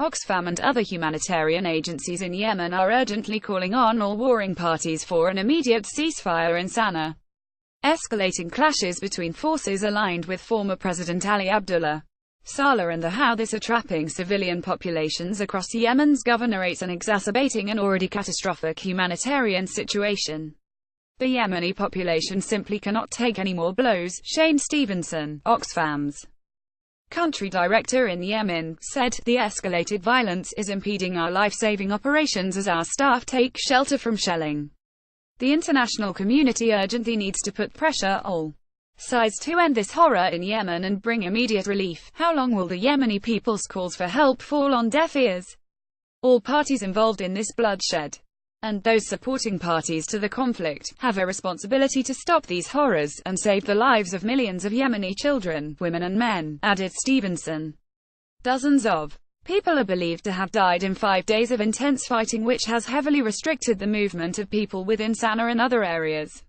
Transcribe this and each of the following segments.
Oxfam and other humanitarian agencies in Yemen are urgently calling on all warring parties for an immediate ceasefire in Sana'a. Escalating clashes between forces aligned with former President Ali Abdullah Saleh and the Houthis are trapping civilian populations across Yemen's governorates and exacerbating an already catastrophic humanitarian situation. The Yemeni population simply cannot take any more blows, Shane Stevenson, Oxfam's country director in Yemen, said. The escalated violence is impeding our life-saving operations as our staff take shelter from shelling. The international community urgently needs to put pressure on all sides to end this horror in Yemen and bring immediate relief. How long will the Yemeni people's calls for help fall on deaf ears? All parties involved in this bloodshed, and those supporting parties to the conflict, have a responsibility to stop these horrors, and save the lives of millions of Yemeni children, women and men, added Stevenson. Dozens of people are believed to have died in 5 days of intense fighting, which has heavily restricted the movement of people within Sana'a and other areas.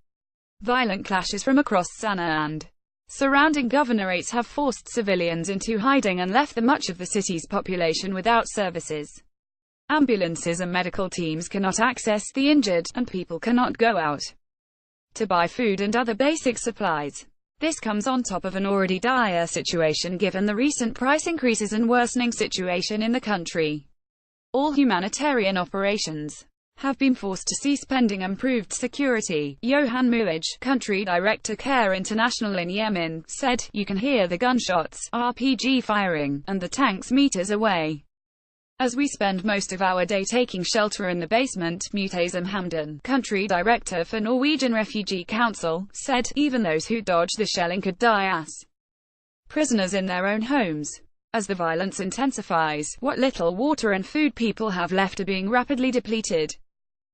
Violent clashes from across Sana'a and surrounding governorates have forced civilians into hiding and left much of the city's population without services. Ambulances and medical teams cannot access the injured, and people cannot go out to buy food and other basic supplies. This comes on top of an already dire situation given the recent price increases and worsening situation in the country. All humanitarian operations have been forced to cease pending improved security. Johan Muij, country director Care International in Yemen, said, "You can hear the gunshots, RPG firing, and the tanks meters away. As we spend most of our day taking shelter in the basement," Mu'tasim Hamdan, country director for Norwegian Refugee Council, said, "Even those who dodge the shelling could die as prisoners in their own homes. As the violence intensifies, what little water and food people have left are being rapidly depleted.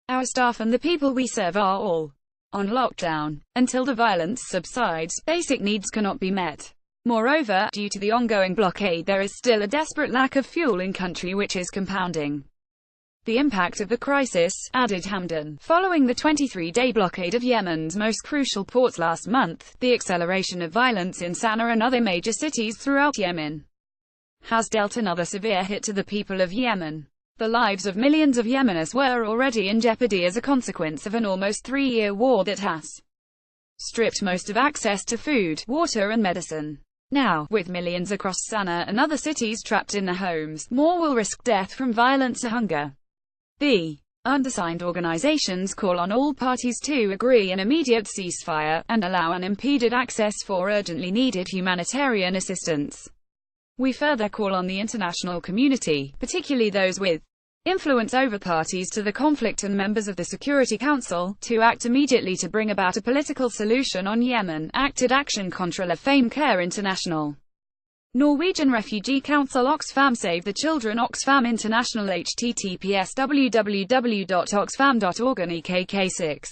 Our staff and the people we serve are all on lockdown. Until the violence subsides, basic needs cannot be met. Moreover, due to the ongoing blockade, there is still a desperate lack of fuel in country, which is compounding the impact of the crisis," added Hamdan. Following the 23-day blockade of Yemen's most crucial ports last month, the acceleration of violence in Sana'a and other major cities throughout Yemen has dealt another severe hit to the people of Yemen. The lives of millions of Yemenis were already in jeopardy as a consequence of an almost 3-year war that has stripped most of access to food, water and medicine. Now, with millions across Sana'a and other cities trapped in their homes, more will risk death from violence or hunger. The undersigned organizations call on all parties to agree an immediate ceasefire, and allow unimpeded access for urgently needed humanitarian assistance. We further call on the international community, particularly those with influence over parties to the conflict and members of the Security Council, to act immediately to bring about a political solution on Yemen, acted Action contre la Femme Care International. Norwegian Refugee Council Oxfam Save the Children Oxfam International https www.oxfam.org and EKK6